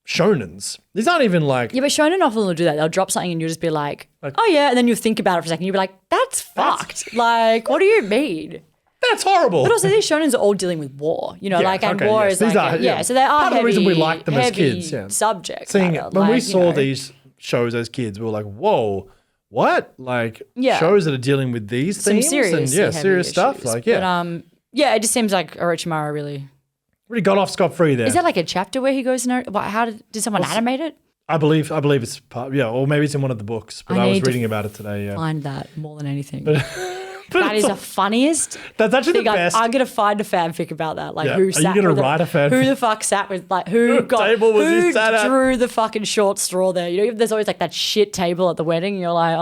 shonens. These aren't even like... Yeah, but shonen often will do that. They'll drop something and you'll just be like, oh yeah. And then you'll think about it for a second. You'll be like, that's fucked. Like, what do you mean? That's horrible. But also these shonens are all dealing with war, you know, war is These like, are, so they are part of the reason we like them as kids. Yeah. Subject Seeing matter. when we like, saw these shows as kids, we were like, whoa, what? Like shows that are dealing with these some themes serious, and serious stuff. Issues. Like, But it just seems like Orochimaru really got off scot-free there. Is that like a chapter where he goes to how did someone animate it? I believe it's part, or maybe it's in one of the books, but I was reading about it today. Yeah. Find that more than anything. That is the funniest. That's actually the best. I'm gonna find a fanfic about that. Like who Are sat? you gonna write a fanfic? Who the fuck sat with like who drew the fucking short straw there? You know, there's always like that shit table at the wedding. And you're like,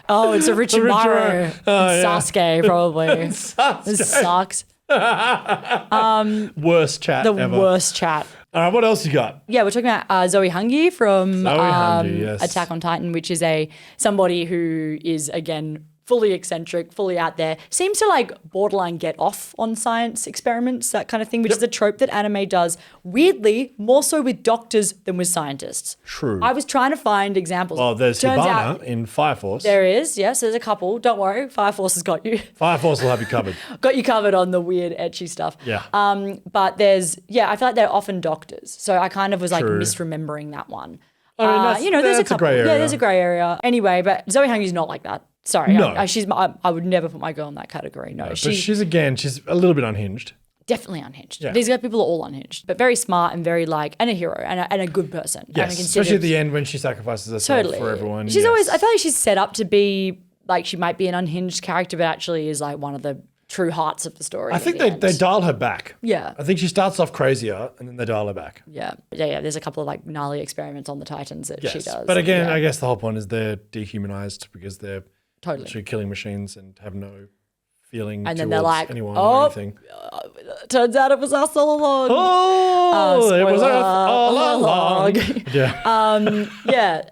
oh, it's a Orochimaru, Sasuke probably. This sucks. Worst chat the ever. Worst chat. All right, what else you got? Yeah, we're talking about Zoe Hange from yes. Attack on Titan, which is somebody who is, again, fully eccentric, fully out there, seems to like borderline get off on science experiments, that kind of thing, which is a trope that anime does, weirdly, more so with doctors than with scientists. True. I was trying to find examples. Well, there's Turns Hibana out in Fire Force. There is, yes, there's a couple. Don't worry, Fire Force has got you. Fire Force will have you covered. Got you covered on the weird, etchy stuff. Yeah. But there's, I feel like they're often doctors. So I kind of was like True. misremembering that one. I mean, there's a couple. grey area. Yeah, there's a grey area. Anyway, but Zoe Hange's not like that. Sorry, No. I would never put my girl in that category. No, But she's a little bit unhinged. Definitely unhinged. Yeah. These people are all unhinged, but very smart and very and a hero and a good person. Yes, especially at the end when she sacrifices herself for everyone. She's always, I feel like she's set up to be like, she might be an unhinged character, but actually is like one of the true hearts of the story. I think they dial her back. Yeah. I think she starts off crazier and then they dial her back. Yeah. There's a couple of like gnarly experiments on the Titans that she does. But again, I guess the whole point is they're dehumanized because they're totally actually killing machines and have no feeling and then towards they're like, anyone or anything. Turns out it was us all along. It was us all along.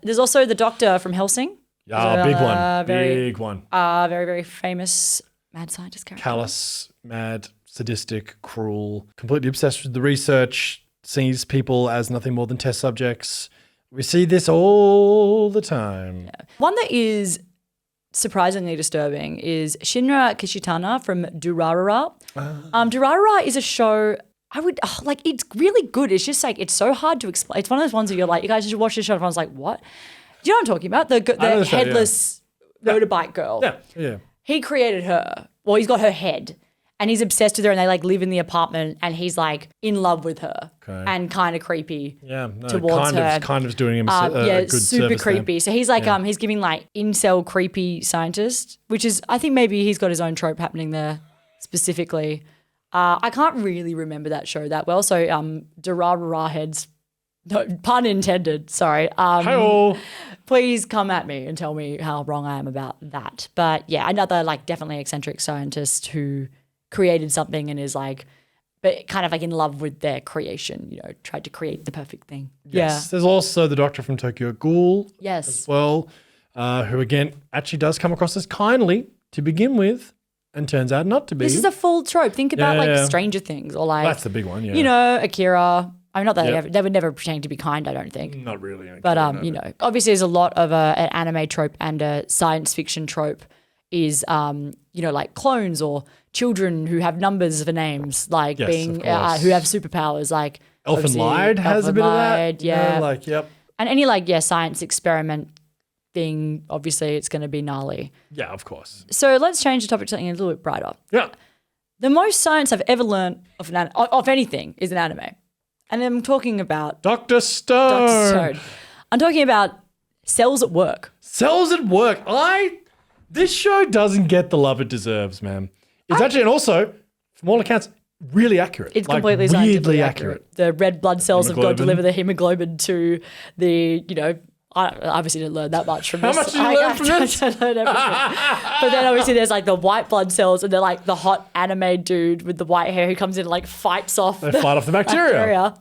There's also the Doctor from Helsing. Yeah, big one. Big one. Very, very famous mad scientist character. Callous, mad, sadistic, cruel, completely obsessed with the research, sees people as nothing more than test subjects. We see this all the time. Yeah. One that is surprisingly disturbing is Shinra Kishitana from Durarara. Durarara is a show it's really good. It's just like, it's so hard to explain. It's one of those ones that you're like, you guys should watch this show. Everyone's like, what? Do you know what I'm talking about? The motorbike girl. Yeah. He created her. Well, he's got her head. And he's obsessed with her and they like live in the apartment and he's like in love with her and kind of creepy towards her. Kind of doing him a good super service creepy. then. So he's like, he's giving like incel creepy scientist, which is, I think maybe he's got his own trope happening there specifically. I can't really remember that show that well. So Durarara heads, no, pun intended, sorry. Hi-oh. Please come at me and tell me how wrong I am about that. But yeah, another like definitely eccentric scientist who created something and is like, but kind of like in love with their creation, you know, tried to create the perfect thing. Yes. There's also the Doctor from Tokyo Ghoul as well, who again actually does come across as kindly to begin with and turns out not to be. This is a full trope. Think about Stranger Things or like, that's the big one, you know, Akira. I mean, not that they would never pretend to be kind, I don't think. Not really. But, you know, obviously there's a lot of an anime trope and a science fiction trope is, you know, like clones or children who have numbers for names, like being who have superpowers, like Elfen Lied has a bit of that. Yeah. Like, yep. And any science experiment thing, obviously it's going to be gnarly. Yeah, of course. So let's change the topic to something a little bit brighter. Yeah. The most science I've ever learned of anything is an anime. And I'm talking about Dr. Stone. I'm talking about Cells at Work. Cells at Work. This show doesn't get the love it deserves, man. It's actually, and also, from all accounts, really accurate. It's completely weirdly accurate. The red blood cells have got to deliver the hemoglobin to the, you know, I obviously didn't learn that much from this. How much did you learn from this? I learned everything. But then obviously there's like the white blood cells and they're like the hot anime dude with the white hair who comes in and like fights off the bacteria.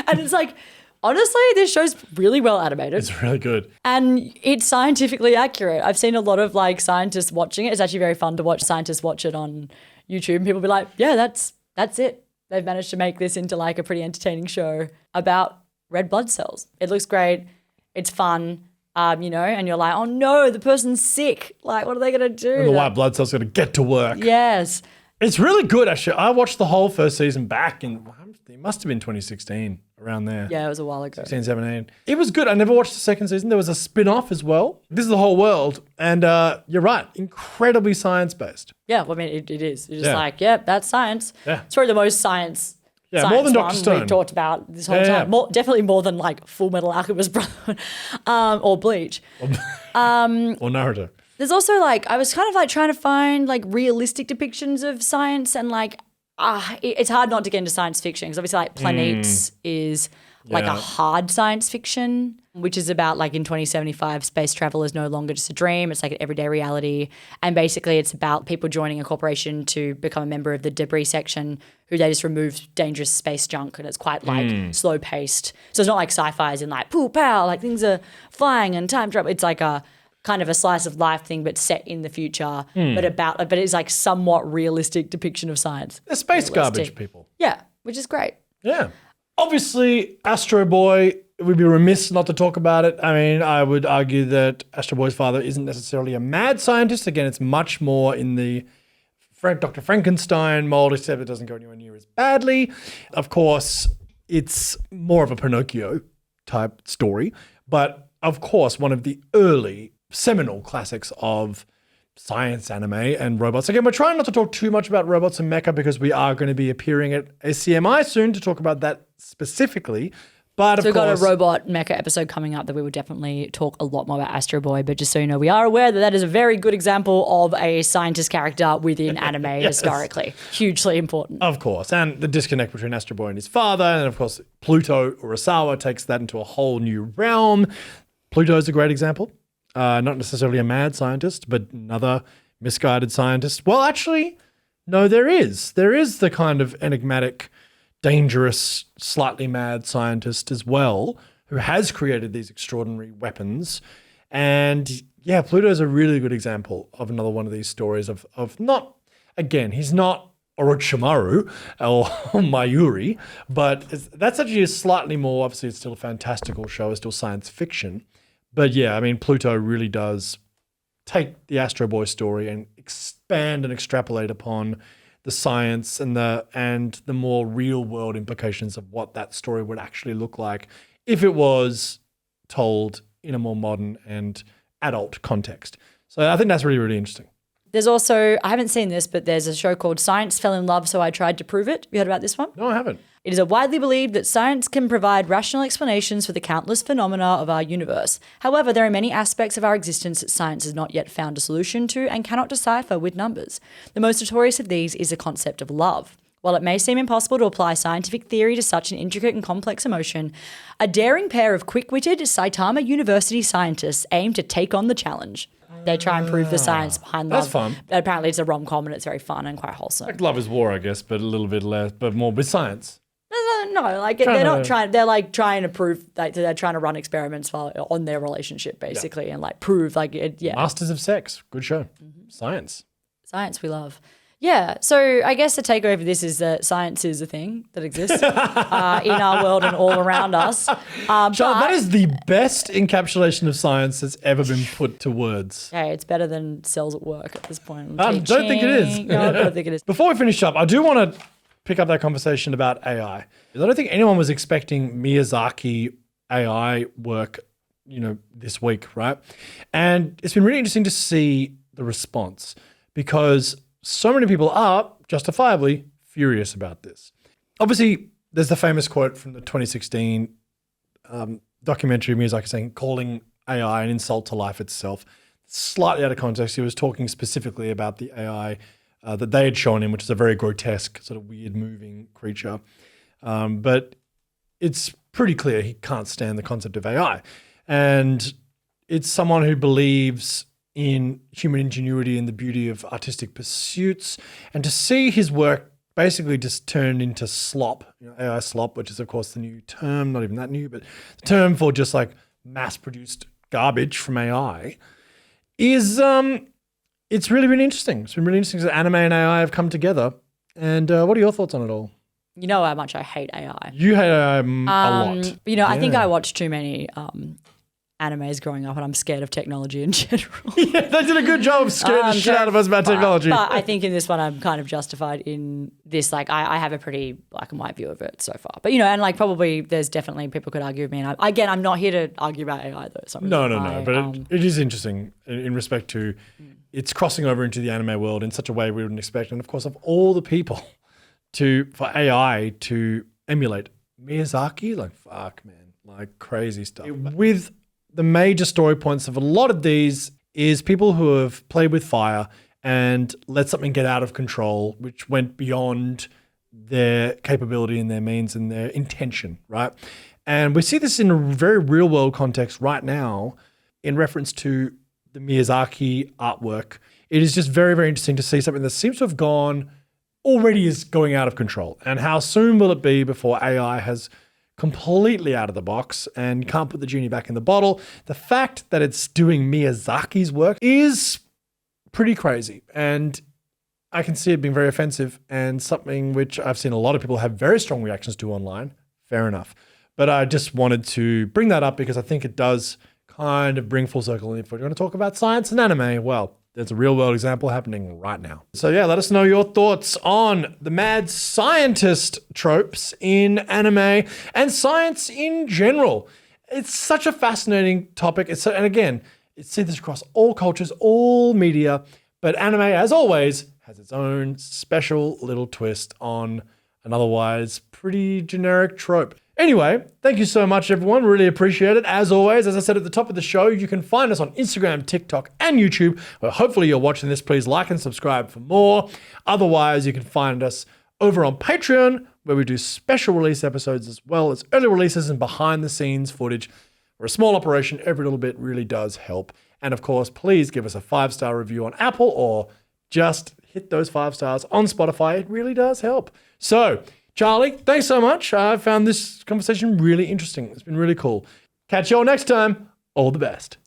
And it's like, honestly, this show's really well animated. It's really good. And it's scientifically accurate. I've seen a lot of like scientists watching it. It's actually very fun to watch scientists watch it on YouTube. People be like, yeah, that's it. They've managed to make this into like a pretty entertaining show about red blood cells. It looks great. It's fun, you know, and you're like, oh no, the person's sick. Like, what are they going to do? And the white blood cells got to get to work. Yes. It's really good, actually. I watched the whole first season back in, it must have been 2016, around there. Yeah, it was a while ago. 16, 17. It was good. I never watched the second season. There was a spin-off as well. This is the whole world. And you're right, incredibly science-based. Yeah, well, I mean, it is. It's just like, that's science. Yeah. It's probably the most science more than Dr. Stone. we've talked about this whole time. Definitely more than like Fullmetal Alchemist Brotherhood or Bleach. Or Naruto. There's also like, I was kind of like trying to find like realistic depictions of science and like, it's hard not to get into science fiction because obviously like Planets is like a hard science fiction, which is about like in 2075, space travel is no longer just a dream. It's like an everyday reality. And basically it's about people joining a corporation to become a member of the debris section who they just remove dangerous space junk. And it's quite like slow paced. So it's not like sci-fi as in like poo pow, like things are flying and time travel. It's like a kind of a slice of life thing, but set in the future, but it's like somewhat realistic depiction of science. They're space garbage people. Yeah, which is great. Yeah. Obviously, Atro Boy, we'd be remiss not to talk about it. I mean, I would argue that Atro Boy's father isn't necessarily a mad scientist. Again, it's much more in the Dr. Frankenstein mold, except it doesn't go anywhere near as badly. Of course, it's more of a Pinocchio type story, but of course, one of the early seminal classics of science anime and robots. Again, we're trying not to talk too much about robots and mecha because we are going to be appearing at ACMI soon to talk about that specifically. But so we've got a robot mecha episode coming up that we will definitely talk a lot more about Astro Boy. But just so you know, we are aware that that is a very good example of a scientist character within anime historically. Hugely important. Of course. And the disconnect between Astro Boy and his father. And of course, Pluto Urasawa takes that into a whole new realm. Pluto is a great example. Not necessarily a mad scientist, but another misguided scientist. Well, actually, no, there is. There is the kind of enigmatic, dangerous, slightly mad scientist as well, who has created these extraordinary weapons. And yeah, Pluto is a really good example of another one of these stories of not, again, he's not Orochimaru or Mayuri, but that's actually a slightly more, obviously it's still a fantastical show, it's still science fiction. But yeah, I mean, Pluto really does take the Astro Boy story and expand and extrapolate upon the science and the more real world implications of what that story would actually look like if it was told in a more modern and adult context. So I think that's really, really interesting. There's also, I haven't seen this, but there's a show called Science Fell in Love, So I Tried to Prove It. You heard about this one? No, I haven't. It is widely believed that science can provide rational explanations for the countless phenomena of our universe. However, there are many aspects of our existence that science has not yet found a solution to and cannot decipher with numbers. The most notorious of these is the concept of love. While it may seem impossible to apply scientific theory to such an intricate and complex emotion, a daring pair of quick-witted Saitama University scientists aim to take on the challenge. They try and prove the science behind love. That's fun. Apparently, it's a rom-com and it's very fun and quite wholesome. Like Love is War, I guess, but a little bit less, but more with science. No, like they're not trying. They're like trying to prove. Like they're trying to run experiments on their relationship, basically, and like prove. Like it, yeah. Masters of Sex, good show. Science Science we love. Yeah. So I guess the takeaway of this is that science is a thing that exists in our world and all around us. Charlotte, that is the best encapsulation of science that's ever been put to words. Hey, it's better than cells at work at this point. I don't think it is. No, I don't think it is. Before we finish up, I do want to pick up that conversation about AI. I don't think anyone was expecting Miyazaki AI work, this week, right? And it's been really interesting to see the response because so many people are justifiably furious about this. Obviously, there's the famous quote from the 2016 documentary of Miyazaki saying, calling AI an insult to life itself. Slightly out of context, he was talking specifically about the AI that they had shown him, which is a very grotesque, sort of weird moving creature. But it's pretty clear he can't stand the concept of AI. And it's someone who believes in human ingenuity and the beauty of artistic pursuits. And to see his work basically just turned into slop, AI slop, which is, of course, the new term, not even that new, but the term for just like mass-produced garbage from AI is... It's really, really interesting. It's been really interesting that anime and AI have come together. And what are your thoughts on it all? You know how much I hate AI. You hate AI a lot. I think I watched too many animes growing up and I'm scared of technology in general. Yeah, they did a good job of scaring the shit out of us about technology. But I think in this one I'm kind of justified in this. Like I have a pretty black and white view of it so far. But, and like probably there's definitely people could argue with me. And I'm not here to argue about AI though. So No. But it is interesting in respect to... It's crossing over into the anime world in such a way we wouldn't expect. And of course, of all the people for AI to emulate Miyazaki, like fuck, man, like crazy stuff. With the major story points of a lot of these is people who have played with fire and let something get out of control, which went beyond their capability and their means and their intention, right? And we see this in a very real world context right now in reference to the Miyazaki artwork. It is just very, very interesting to see something that seems to have already is going out of control. And how soon will it be before AI has completely out of the box and can't put the genie back in the bottle? The fact that it's doing Miyazaki's work is pretty crazy. And I can see it being very offensive and something which I've seen a lot of people have very strong reactions to online. Fair enough. But I just wanted to bring that up because I think it does kind of bring full circle. And if we're going to talk about science and anime, well, there's a real world example happening right now. So yeah, let us know your thoughts on the mad scientist tropes in anime and science in general. It's such a fascinating topic. And again, it's seen this across all cultures, all media, but anime, as always, has its own special little twist on an otherwise pretty generic trope. Anyway, thank you so much, everyone. Really appreciate it. As always, as I said at the top of the show, you can find us on Instagram, TikTok, and YouTube. Well, hopefully you're watching this. Please like and subscribe for more. Otherwise, you can find us over on Patreon, where we do special release episodes as well as early releases and behind-the-scenes footage. We're a small operation. Every little bit really does help. And of course, please give us a 5-star review on Apple or just hit those 5 stars on Spotify. It really does help. So, Charlie, thanks so much. I found this conversation really interesting. It's been really cool. Catch you all next time. All the best.